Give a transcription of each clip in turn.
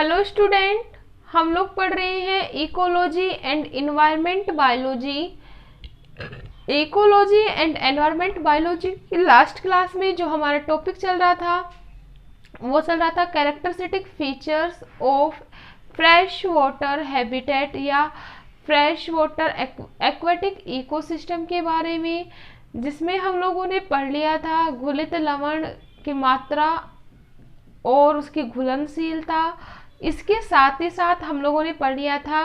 Hello student, हम लोग पढ़ रहे हैं ecology and environment biology. Ecology and environment biology की लास्ट क्लास में जो हमारा टॉपिक चल रहा था वो चल रहा था characteristic features of fresh water habitat या फ्रेश वाटर एक्वेटिक इकोसिस्टम के बारे में, जिसमें हम लोगों ने पढ़ लिया था घुलित लवण की मात्रा और उसकी घुलनशीलता। इसके साथ ही साथ हम लोगों ने पढ़ लिया था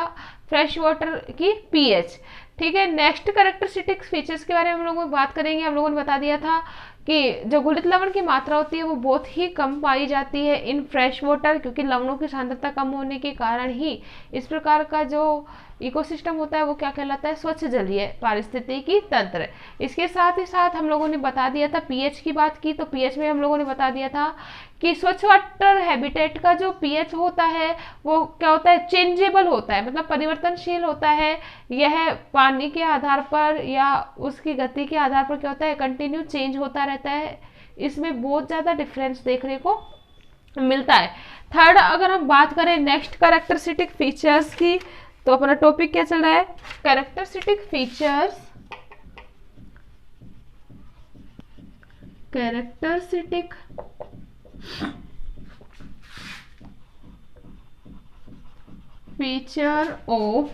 फ्रेश वाटर की पीएच। ठीक है, नेक्स्ट कैरेक्टरिस्टिक फीचर्स के बारे में हम लोग बात करेंगे। हम लोगों ने बता दिया था कि जो घुलित लवण की मात्रा होती है वो बहुत ही कम पाई जाती है इन फ्रेश वाटर, क्योंकि लवणों की सांद्रता कम होने के कारण ही इस प्रकार का जो इकोसिस्टम होता है वो क्या कहलाता है, स्वच्छ जलीय पारिस्थितिकी तंत्र। इसके साथ ही साथ हम लोगों ने बता दिया था, पीएच की बात की तो पीएच में हम लोगों ने बता दिया था कि स्वच्छ वाटर हैबिटेट का जो पीएच होता है वो क्या होता है, चेंजेबल होता है, मतलब परिवर्तनशील होता है। यह पानी के आधार पर या उसकी गति के आधार पर क्या होता है, कंटिन्यू चेंज होता रहता है। इसमें बहुत ज़्यादा डिफरेंस देखने को मिलता है। थर्ड, अगर हम बात करें नेक्स्ट कैरेक्टरिस्टिक फीचर्स की, तो अपना टॉपिक क्या चल रहा है, characteristic features characteristic feature of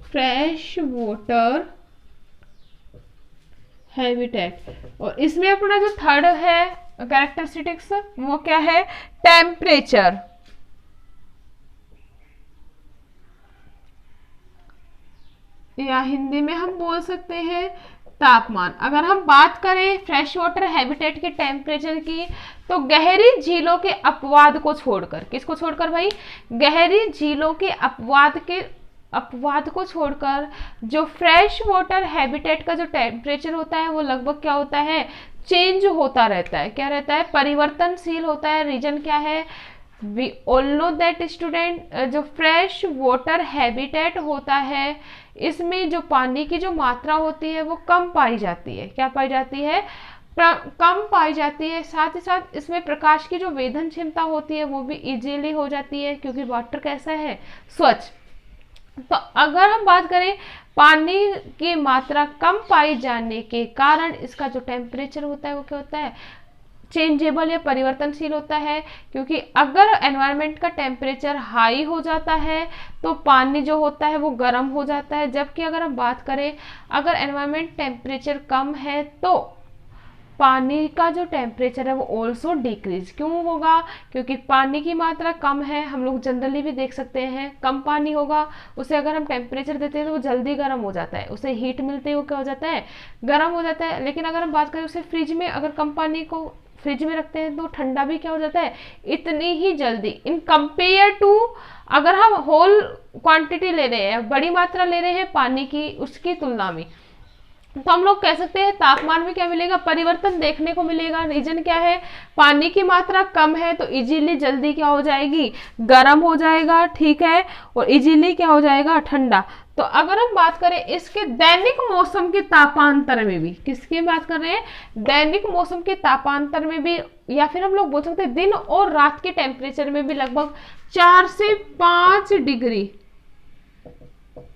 fresh water habitat. और इसमें अपना जो थर्ड है कैरेक्टरिस्टिक्स वो क्या है, टेम्परेचर। या हिंदी में हम बोल सकते हैं तापमान। अगर हम बात करें फ्रेश वाटर हैबिटेट के टेम्परेचर की, तो गहरी झीलों के अपवाद को छोड़कर, किसको छोड़कर भाई, गहरी झीलों के अपवाद को छोड़कर जो फ्रेश वाटर हैबिटेट का जो टेम्परेचर होता है वो लगभग क्या होता है, चेंज होता रहता है। क्या रहता है, परिवर्तनशील होता है। रीजन क्या है, we all know that student, जो फ्रेश वाटर हैबिटेट होता है इसमें जो पानी की जो मात्रा होती है वो कम पाई जाती है। क्या पाई जाती है, कम पाई जाती है। साथ ही साथ इसमें प्रकाश की जो वेधन क्षमता होती है वो भी इजीली हो जाती है, क्योंकि वाटर कैसा है, स्वच्छ। तो अगर हम बात करें पानी की मात्रा कम पाई जाने के कारण इसका जो टेम्परेचर होता है वो क्या होता है, चेंजेबल या परिवर्तनशील होता है। क्योंकि अगर एनवायरनमेंट का टेम्परेचर हाई हो जाता है तो पानी जो होता है वो गर्म हो जाता है, जबकि अगर हम बात करें अगर एनवायरनमेंट टेम्परेचर कम है तो पानी का जो टेम्परेचर है वो ऑल्सो डिक्रीज। क्यों होगा, क्योंकि पानी की मात्रा कम है। हम लोग जनरली भी देख सकते हैं कम पानी होगा उसे अगर हम टेम्परेचर देते हैं तो वो जल्दी गर्म हो जाता है, उसे हीट मिलते ही वो क्या हो जाता है, गर्म हो जाता है। लेकिन अगर हम बात करें उसे फ्रिज में, अगर कम पानी को फ्रिज में रखते हैं तो ठंडा भी क्या हो जाता है, इतनी ही जल्दी। इन कंपेयर टू अगर हम होल क्वांटिटी ले रहे हैं, बड़ी मात्रा ले रहे हैं पानी की, उसकी तुलना में, तो हम लोग कह सकते हैं तापमान में क्या मिलेगा, परिवर्तन देखने को मिलेगा। रीजन क्या है, पानी की मात्रा कम है तो इजीली जल्दी क्या हो जाएगी, गर्म हो जाएगा। ठीक है, और इजीली क्या हो जाएगा, ठंडा। तो अगर हम बात करें इसके दैनिक मौसम के तापांतर में भी, किसकी बात कर रहे हैं, दैनिक मौसम के तापांतर में भी, या फिर हम लोग बोल सकते हैं दिन और रात के टेम्परेचर में भी लगभग 4 से 5 डिग्री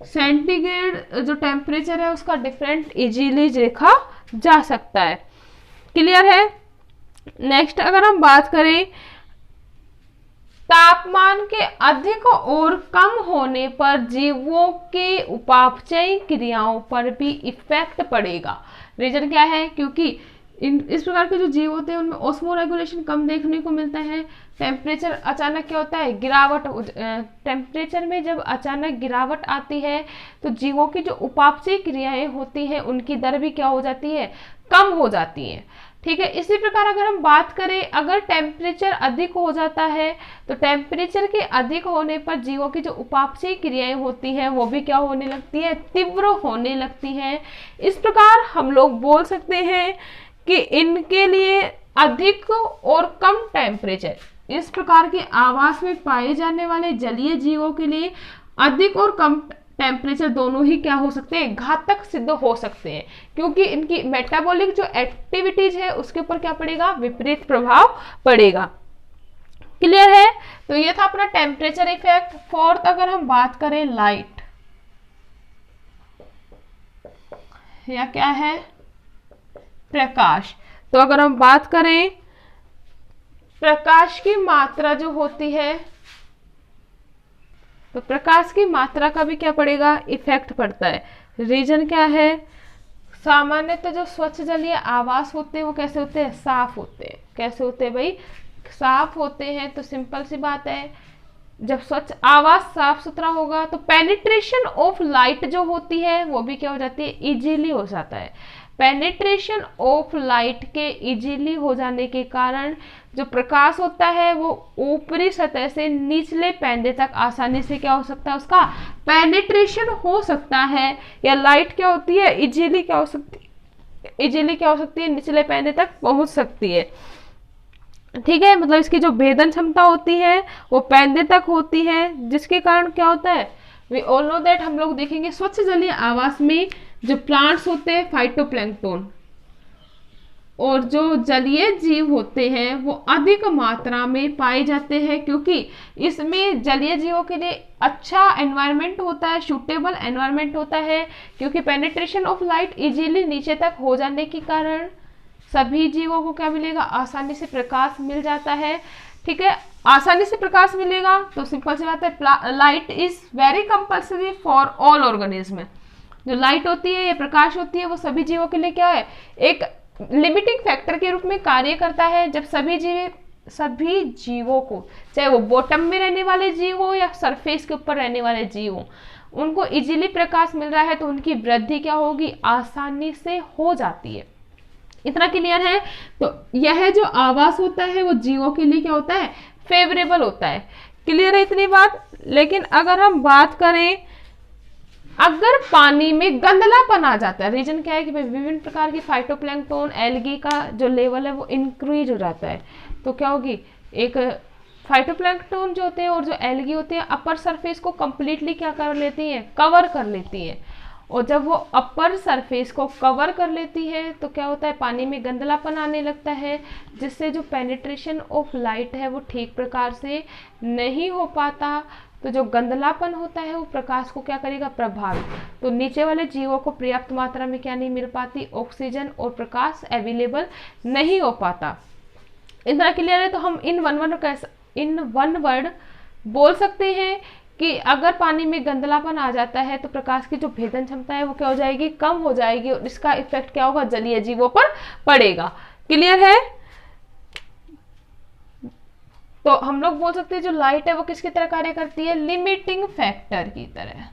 सेंटीग्रेड जो टेम्परेचर है उसका डिफरेंट इजीली देखा जा सकता है। क्लियर है। नेक्स्ट अगर हम बात करें तापमान के अधिक और कम होने पर जीवों के उपापचयी क्रियाओं पर भी इफेक्ट पड़ेगा। रीजन क्या है, क्योंकि इस प्रकार के जो जीव होते हैं उनमें ऑस्मो रेगुलेशन कम देखने को मिलता है। टेम्परेचर अचानक क्या होता है, गिरावट, टेम्परेचर में जब अचानक गिरावट आती है तो जीवों की जो उपापचयी क्रियाएं होती हैं उनकी दर भी क्या हो जाती है, कम हो जाती है। ठीक है, इसी प्रकार अगर हम बात करें अगर टेम्परेचर अधिक हो जाता है तो टेम्परेचर के अधिक होने पर जीवों की जो उपापचयी क्रियाएं होती हैं वो भी क्या होने लगती है, तीव्र होने लगती हैं। इस प्रकार हम लोग बोल सकते हैं कि इनके लिए अधिक और कम टेम्परेचर, इस प्रकार के आवास में पाए जाने वाले जलीय जीवों के लिए अधिक और कम टेम्परेचर दोनों ही क्या हो सकते हैं, घातक सिद्ध हो सकते हैं, क्योंकि इनकी मेटाबॉलिक जो एक्टिविटीज है उसके ऊपर क्या पड़ेगा, विपरीत प्रभाव पड़ेगा। क्लियर है। तो ये था अपना टेम्परेचर इफेक्ट। फोर्थ अगर हम बात करें लाइट, या क्या है, प्रकाश। तो अगर हम बात करें प्रकाश की मात्रा जो होती है, तो प्रकाश की मात्रा का भी क्या पड़ेगा, इफेक्ट पड़ता है। रीजन क्या है, सामान्यतः जो स्वच्छ जलीय आवास होते हैं वो कैसे होते हैं, साफ होते हैं। कैसे होते हैं भाई, साफ होते हैं। तो सिंपल सी बात है, जब स्वच्छ आवास साफ सुथरा होगा तो पेनिट्रेशन ऑफ लाइट जो होती है वो भी क्या हो जाती है, इजीली हो जाता है। पेनिट्रेशन ऑफ लाइट के इजीली हो जाने के कारण जो प्रकाश होता है वो ऊपरी सतह से निचले पैंदे तक आसानी से क्या हो सकता है, उसका पेनिट्रेशन हो सकता है। या लाइट क्या होती है, इजीली क्या हो सकती है, इजीली क्या हो सकती है, निचले पैंदे तक पहुंच सकती है। ठीक है, मतलब इसकी जो भेदन क्षमता होती है वो पैंदे तक होती है, जिसके कारण क्या होता है, वी ऑल नो दैट, हम लोग देखेंगे स्वच्छ जलीय आवास में जो प्लांट्स होते हैं फाइटोप्लैंक्टन और जो जलीय जीव होते हैं वो अधिक मात्रा में पाए जाते हैं, क्योंकि इसमें जलीय जीवों के लिए अच्छा एनवायरनमेंट होता है, सूटेबल एनवायरनमेंट होता है, क्योंकि पेनिट्रेशन ऑफ लाइट इजीली नीचे तक हो जाने के कारण सभी जीवों को क्या मिलेगा, आसानी से प्रकाश मिल जाता है। ठीक है, आसानी से प्रकाश मिलेगा तो सिंपल सी बात है, light is very compulsory for all organism. जो लाइट होती है या प्रकाश होती है वो सभी जीवों के लिए क्या है, एक लिमिटिंग फैक्टर के रूप में कार्य करता है। जब सभी जीवों को, चाहे वो बॉटम में रहने वाले जीव हो या सरफेस के ऊपर रहने वाले जीव हो, उनको इजीली प्रकाश मिल रहा है तो उनकी वृद्धि क्या होगी, आसानी से हो जाती है। इतना क्लियर है। तो यह जो आवास होता है वो जीवों के लिए क्या होता है, फेवरेबल होता है। क्लियर है इतनी बात। लेकिन अगर हम बात करें, अगर पानी में गंदलापन आ जाता है, रीजन क्या है कि भाई विभिन्न प्रकार की फाइटोप्लैंक्टन, एल्गी का जो लेवल है वो इंक्रीज हो जाता है, तो क्या होगी, एक फाइटोप्लैंक्टन जो होते हैं और जो एल्गी होते हैं अपर सरफेस को कंप्लीटली क्या कर लेती है, कवर कर लेती है। और जब वो अपर सरफेस को कवर कर लेती है तो क्या होता है, पानी में गंदलापन आने लगता है, जिससे जो पेनिट्रेशन ऑफ लाइट है वो ठीक प्रकार से नहीं हो पाता। तो जो गंदलापन होता है वो प्रकाश को क्या करेगा, प्रभावित। तो नीचे वाले जीवों को पर्याप्त मात्रा में क्या नहीं मिल पाती, ऑक्सीजन और प्रकाश अवेलेबल नहीं हो पाता। इतना क्लियर है। तो हम इन वन वर्ड बोल सकते हैं कि अगर पानी में गंदलापन आ जाता है तो प्रकाश की जो भेदन क्षमता है वो क्या हो जाएगी, कम हो जाएगी, और इसका इफेक्ट क्या होगा, जलीय जीवों पर पड़ेगा। क्लियर है। तो हम लोग बोल सकते हैं जो लाइट है वो किसकी तरह कार्य करती है, लिमिटिंग फैक्टर की तरह।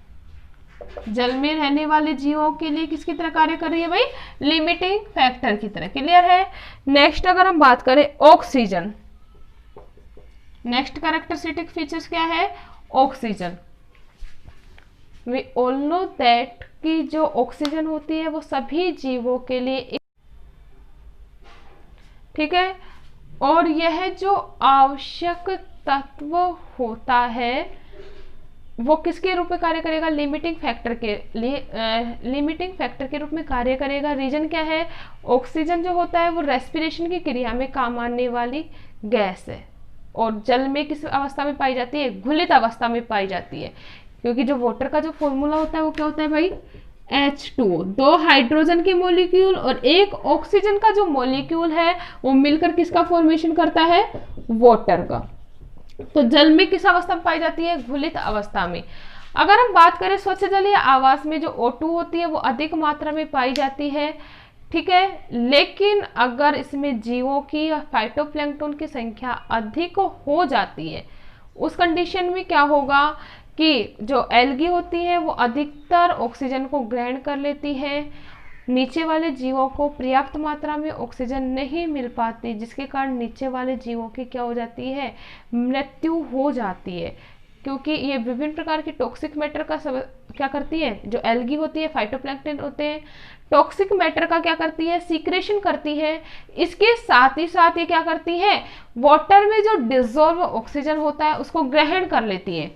जल में रहने वाले जीवों के लिए किसकी तरह कार्य कर रही है भाई, लिमिटिंग फैक्टर की तरह। क्लियर है। नेक्स्ट अगर हम बात करें ऑक्सीजन, नेक्स्ट कैरेक्टरिस्टिक फीचर्स क्या है, oxygen. We all know that कि जो ऑक्सीजन होती है वो सभी जीवों के लिए, ठीक है, और यह जो आवश्यक तत्व होता है वो किसके रूप में कार्य करेगा, लिमिटिंग फैक्टर के लिए, लिमिटिंग फैक्टर के रूप में कार्य करेगा। रीजन क्या है, ऑक्सीजन जो होता है वो रेस्पिरेशन की क्रिया में काम आने वाली गैस है, और जल में किस अवस्था में पाई जाती है, घुलित अवस्था में पाई जाती है। क्योंकि जो वाटर का जो फॉर्मूला होता है वो क्या होता है भाई, H2O, 2 हाइड्रोजन के मॉलिक्यूल और एक ऑक्सीजन का जो मॉलिक्यूल है वो मिलकर किसका फॉर्मेशन करता है, वाटर का। तो जल में किस अवस्था में पाई जाती है, घुलित अवस्था में। अगर हम बात करें स्वच्छ जलीय आवास में जो O2 होती है वो अधिक मात्रा में पाई जाती है, ठीक है। लेकिन अगर इसमें जीवों की या फाइटोप्लैंक्टन की संख्या अधिक हो जाती है, उस कंडीशन में क्या होगा कि जो एल्गी होती है वो अधिकतर ऑक्सीजन को ग्रहण कर लेती है, नीचे वाले जीवों को पर्याप्त मात्रा में ऑक्सीजन नहीं मिल पाती, जिसके कारण नीचे वाले जीवों की क्या हो जाती है, मृत्यु हो जाती है। क्योंकि ये विभिन्न प्रकार की टॉक्सिक मैटर का क्या करती है, जो एल्गी होती है, फाइटोप्लैंक्टन होते हैं, टॉक्सिक मैटर का क्या करती है, सीक्रेशन करती है। इसके साथ ही साथ ये क्या करती है, वाटर में जो डिसॉल्व ऑक्सीजन होता है उसको ग्रहण कर लेती है।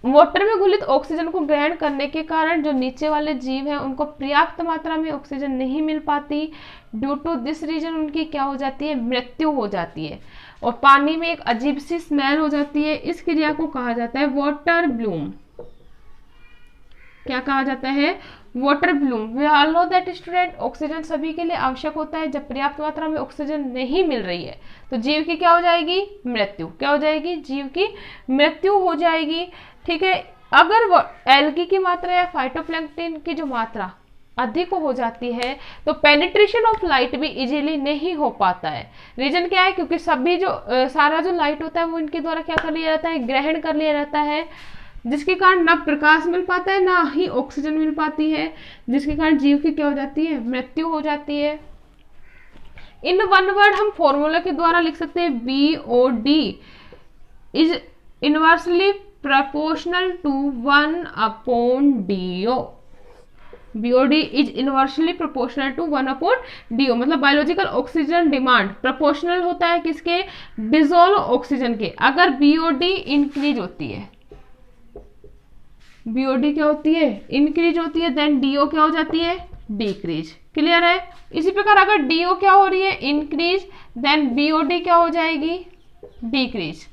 वाटर में घुलित ऑक्सीजन को ग्रहण करने के कारण जो नीचे वाले जीव हैं उनको पर्याप्त मात्रा में ऑक्सीजन नहीं मिल पाती। ड्यू टू दिस रीजन उनकी क्या हो जाती है, मृत्यु हो जाती है। और पानी में एक अजीब सी स्मेल हो जाती है। इस क्रिया को कहा जाता है वाटर ब्लूम। क्या कहा जाता है, water bloom. We all know that student, oxygen सभी के लिए आवश्यक होता है। जब पर्याप्त मात्रा में ऑक्सीजन नहीं मिल रही है तो जीव की क्या हो जाएगी, मृत्यु। क्या हो जाएगी, जीव की मृत्यु हो जाएगी। ठीक है, अगर एल्गी की मात्रा या फाइटोप्लैंक्टन की जो मात्रा अधिक हो जाती है तो पेनिट्रेशन ऑफ लाइट भी इजीली नहीं हो पाता है। रीजन क्या है, क्योंकि सभी जो सारा जो लाइट होता है वो इनके द्वारा क्या कर लिया जाता है, ग्रहण कर लिया जाता है, जिसके कारण ना प्रकाश मिल पाता है ना ही ऑक्सीजन मिल पाती है, जिसके कारण जीव की क्या हो जाती है, मृत्यु हो जाती है। इन वन वर्ड हम फॉर्मूला के द्वारा लिख सकते हैं, BOD is inversely proportional to 1/DO। BOD is inversely proportional to 1/DO, मतलब बायोलॉजिकल ऑक्सीजन डिमांड प्रोपोर्शनल होता है किसके, डिसॉल्व ऑक्सीजन के। अगर BOD इंक्रीज होती है, BOD क्या होती है, इंक्रीज होती है, देन DO क्या हो जाती है, डिक्रीज। क्लियर है। इसी प्रकार अगर DO क्या हो रही है, इंक्रीज, देन BOD क्या हो जाएगी, डिक्रीज।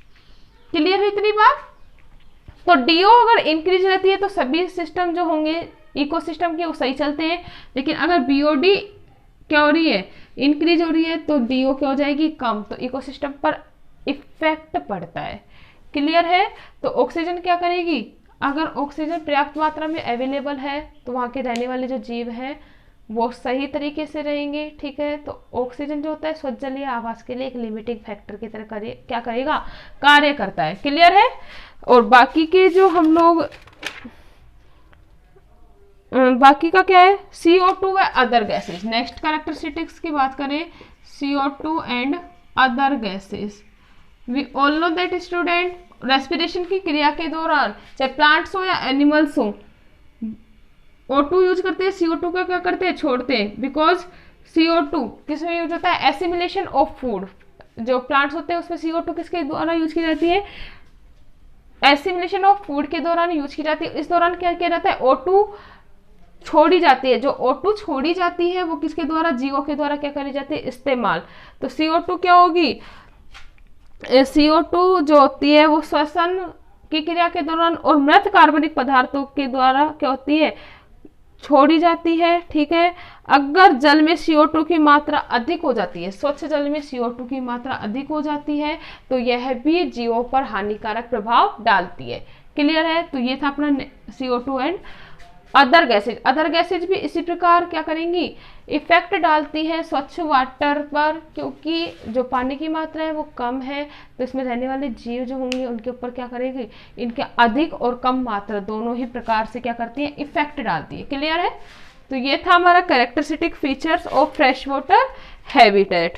क्लियर है इतनी बात। तो DO अगर इंक्रीज रहती है तो सभी सिस्टम जो होंगे इकोसिस्टम के वो सही चलते हैं, लेकिन अगर BOD क्या हो रही है, इंक्रीज हो रही है, तो DO क्या हो जाएगी, कम, तो इकोसिस्टम पर इफेक्ट पड़ता है। क्लियर है। तो ऑक्सीजन क्या करेगी, अगर ऑक्सीजन पर्याप्त मात्रा में अवेलेबल है तो वहाँ के रहने वाले जो जीव हैं वो सही तरीके से रहेंगे। ठीक है, तो ऑक्सीजन जो होता है स्वच्छ जलीय आवास के लिए एक लिमिटिंग फैक्टर की तरह क्या करेगा, कार्य करता है। क्लियर है। और बाकी के जो हम लोग बाकी का क्या है, CO2 व अदर गैसेज। नेक्स्ट कैरेक्टरिस्टिक्स की बात करें, CO2 and other gases. We all know that student, respiration की क्रिया के दौरान चाहे प्लांट्स हो या एनिमल्स हो, O2 यूज करते हैं, CO2 का क्या करते हैं, छोड़ते हैं। बिकॉज CO2 किस में यूज होता है, एसिमिलेशन ऑफ फूड। जो प्लांट्स होते हैं उसमें CO2 किसके द्वारा यूज की जाती है, एसिमिलेशन ऑफ फूड के दौरान यूज की जाती है। इस दौरान क्या किया जाता है, O2 छोड़ी जाती है। जो O2 छोड़ी जाती है वो किसके द्वारा, जीवों के द्वारा क्या करी जाती है, इस्तेमाल। तो CO2 क्या होगी, CO2 जो होती है वो श्वसन की क्रिया के दौरान और मृत कार्बनिक पदार्थों के द्वारा क्या होती है, छोड़ी जाती है। ठीक है, अगर जल में CO2 की मात्रा अधिक हो जाती है, स्वच्छ जल में CO2 की मात्रा अधिक हो जाती है तो यह भी जीवों पर हानिकारक प्रभाव डालती है। क्लियर है। तो ये था अपना CO2 and other gases. Other gases भी इसी प्रकार क्या करेंगी, इफेक्ट डालती है स्वच्छ वाटर पर, क्योंकि जो पानी की मात्रा है वो कम है तो इसमें रहने वाले जीव जो होंगे उनके ऊपर क्या करेगी, इनके अधिक और कम मात्रा दोनों ही प्रकार से क्या करती है, इफेक्ट डालती है। क्लियर है। तो ये था हमारा characteristic features of fresh water habitat.